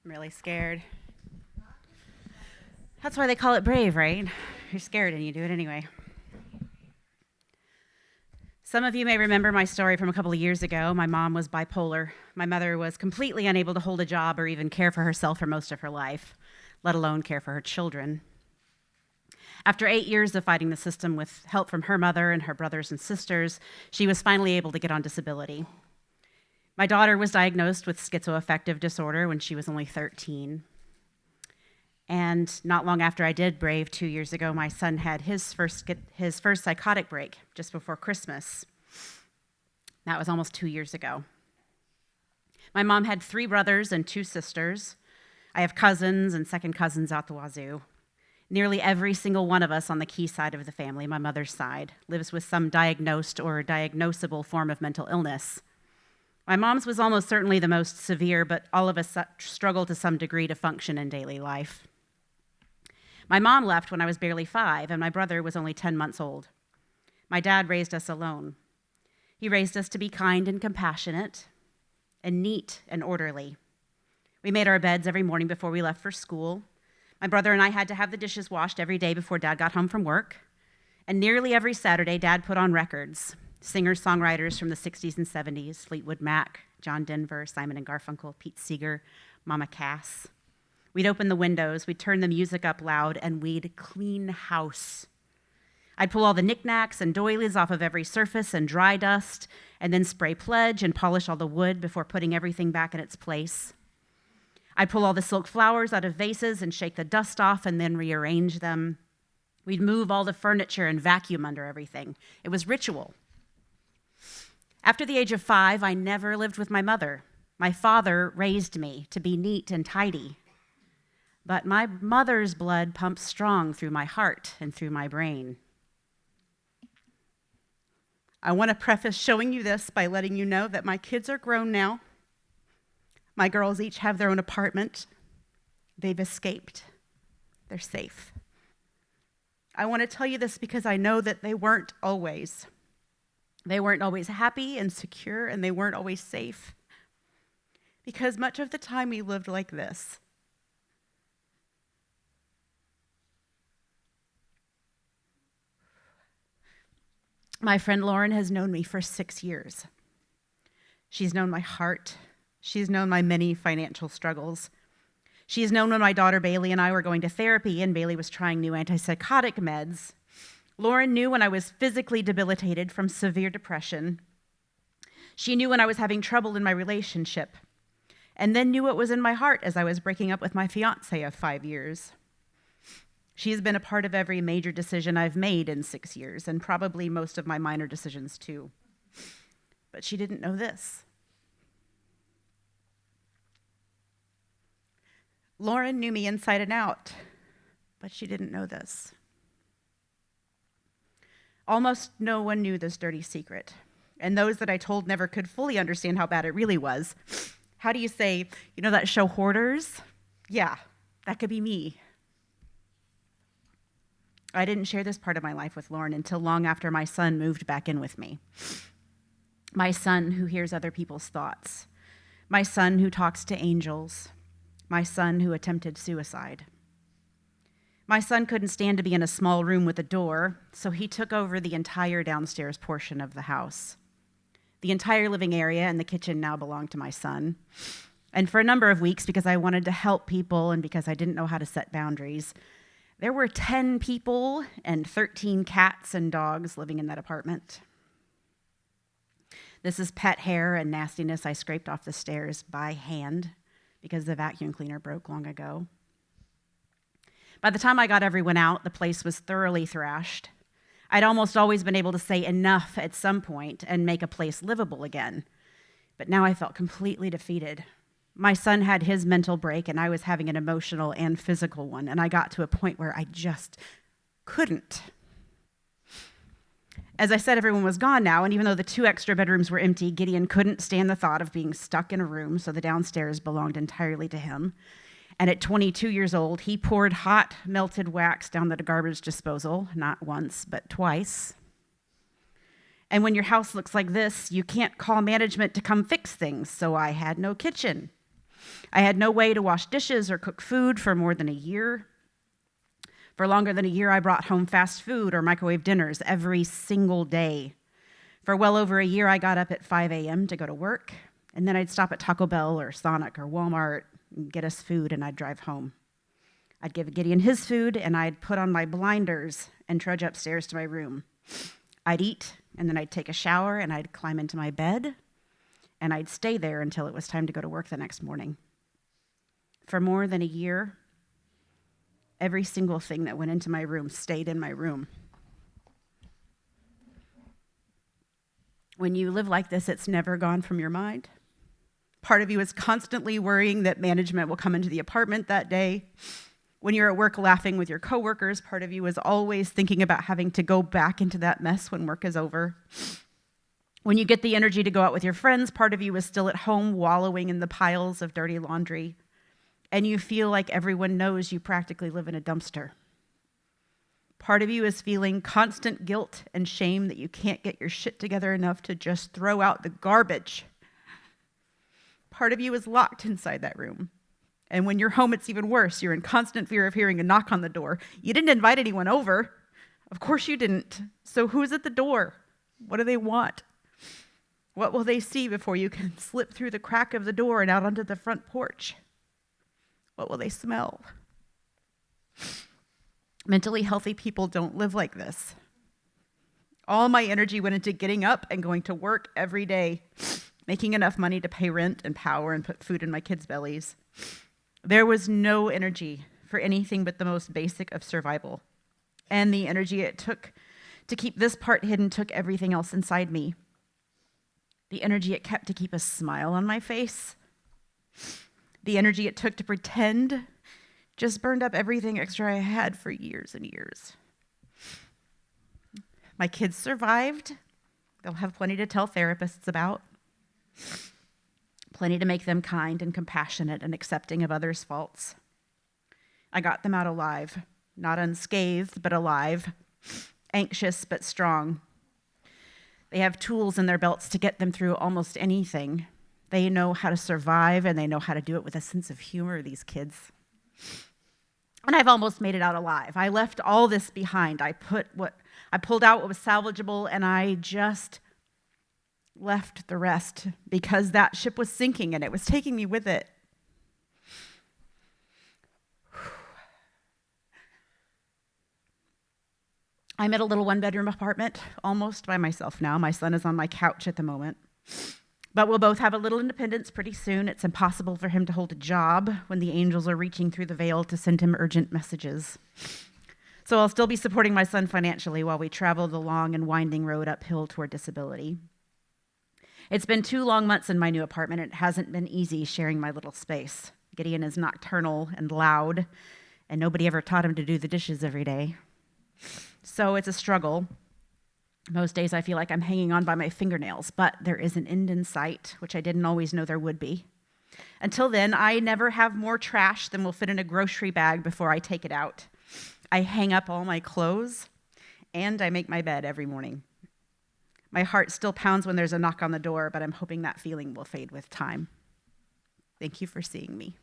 I'm really scared. That's why they call it brave, right? You're scared and you do it anyway. Some of you may remember my story from a couple of years ago. My mom was bipolar. My mother was completely unable to hold a job or even care for herself for most of her life, let alone care for her children. After 8 years of fighting the system with help from her mother and her brothers and sisters, she was finally able to get on disability. My daughter was diagnosed with schizoaffective disorder when she was only 13. And not long after I did Brave 2 years ago, my son had his first psychotic break just before Christmas. That was almost 2 years ago. My mom had 3 brothers and 2 sisters. I have cousins and second cousins out the wazoo. Nearly every single one of us on the Key side of the family, my mother's side, lives with some diagnosed or diagnosable form of mental illness. My mom's was almost certainly the most severe, but all of us struggle to some degree to function in daily life. My mom left when I was barely 5, and my brother was only 10 months old. My dad raised us alone. He raised us to be kind and compassionate and neat and orderly. We made our beds every morning before we left for school. My brother and I had to have the dishes washed every day before Dad got home from work. And nearly every Saturday, Dad put on records, singer-songwriters from the 60s and 70s, Fleetwood Mac, John Denver, Simon and Garfunkel, Pete Seeger, Mama Cass. We'd open the windows, we'd turn the music up loud, and we'd clean house. I'd pull all the knickknacks and doilies off of every surface and dry dust, and then spray pledge and polish all the wood before putting everything back in its place. I'd pull all the silk flowers out of vases and shake the dust off and then rearrange them. We'd move all the furniture and vacuum under everything. It was ritual. After the age of 5, I never lived with my mother. My father raised me to be neat and tidy. But my mother's blood pumps strong through my heart and through my brain. I want to preface showing you this by letting you know that my kids are grown now. My girls each have their own apartment. They've escaped. They're safe. I want to tell you this because I know that they weren't always. They weren't always happy and secure, and they weren't always safe. Because much of the time we lived like this. My friend Lauren has known me for 6 years. She's known my heart. She's known my many financial struggles. She's known when my daughter Bailey and I were going to therapy and Bailey was trying new antipsychotic meds. Lauren knew when I was physically debilitated from severe depression. She knew when I was having trouble in my relationship, and then knew what was in my heart as I was breaking up with my fiance of 5 years. She's been a part of every major decision I've made in 6 years, and probably most of my minor decisions too. But she didn't know this. Lauren knew me inside and out, but she didn't know this. Almost no one knew this dirty secret, and those that I told never could fully understand how bad it really was. How do you say, you know that show Hoarders? Yeah, that could be me. I didn't share this part of my life with Lauren until long after my son moved back in with me. My son who hears other people's thoughts. My son who talks to angels. My son who attempted suicide. My son couldn't stand to be in a small room with a door, so he took over the entire downstairs portion of the house. The entire living area and the kitchen now belong to my son. And for a number of weeks, because I wanted to help people and because I didn't know how to set boundaries, there were 10 people and 13 cats and dogs living in that apartment. This is pet hair and nastiness I scraped off the stairs by hand because the vacuum cleaner broke long ago. By the time I got everyone out, the place was thoroughly thrashed. I'd almost always been able to say enough at some point and make a place livable again. But now I felt completely defeated. My son had his mental break, and I was having an emotional and physical one, and I got to a point where I just couldn't. As I said, everyone was gone now, and even though the 2 extra bedrooms were empty, Gideon couldn't stand the thought of being stuck in a room, so the downstairs belonged entirely to him. And at 22 years old, he poured hot, melted wax down the garbage disposal, not once, but twice. And when your house looks like this, you can't call management to come fix things, so I had no kitchen. I had no way to wash dishes or cook food for more than a year. For longer than a year, I brought home fast food or microwave dinners every single day. For well over a year, I got up at 5 a.m. to go to work, and then I'd stop at Taco Bell or Sonic or Walmart and get us food, and I'd drive home. I'd give Gideon his food, and I'd put on my blinders and trudge upstairs to my room. I'd eat, and then I'd take a shower, and I'd climb into my bed, and I'd stay there until it was time to go to work the next morning. For more than a year, every single thing that went into my room stayed in my room. When you live like this, it's never gone from your mind. Part of you is constantly worrying that management will come into the apartment that day. When you're at work laughing with your coworkers, part of you is always thinking about having to go back into that mess when work is over. When you get the energy to go out with your friends, part of you is still at home wallowing in the piles of dirty laundry. And you feel like everyone knows you practically live in a dumpster. Part of you is feeling constant guilt and shame that you can't get your shit together enough to just throw out the garbage. Part of you is locked inside that room. And when you're home, it's even worse. You're in constant fear of hearing a knock on the door. You didn't invite anyone over. Of course you didn't. So who's at the door? What do they want? What will they see before you can slip through the crack of the door and out onto the front porch? What will they smell? Mentally healthy people don't live like this. All my energy went into getting up and going to work every day, making enough money to pay rent and power and put food in my kids' bellies. There was no energy for anything but the most basic of survival. And the energy it took to keep this part hidden took everything else inside me. The energy it kept to keep a smile on my face. The energy it took to pretend just burned up everything extra I had for years and years. My kids survived. They'll have plenty to tell therapists about. Plenty to make them kind and compassionate and accepting of others' faults. I got them out alive, not unscathed, but alive, anxious but strong. They have tools in their belts to get them through almost anything. They know how to survive, and they know how to do it with a sense of humor, these kids. And I've almost made it out alive. I left all this behind. I pulled out what was salvageable, and I just left the rest because that ship was sinking and it was taking me with it. I'm at a little one-bedroom apartment, almost by myself now. My son is on my couch at the moment. But we'll both have a little independence pretty soon. It's impossible for him to hold a job when the angels are reaching through the veil to send him urgent messages. So I'll still be supporting my son financially while we travel the long and winding road uphill toward disability. It's been 2 long months in my new apartment, and it hasn't been easy sharing my little space. Gideon is nocturnal and loud, and nobody ever taught him to do the dishes every day. So it's a struggle. Most days I feel like I'm hanging on by my fingernails, but there is an end in sight, which I didn't always know there would be. Until then, I never have more trash than will fit in a grocery bag before I take it out. I hang up all my clothes, and I make my bed every morning. My heart still pounds when there's a knock on the door, but I'm hoping that feeling will fade with time. Thank you for seeing me.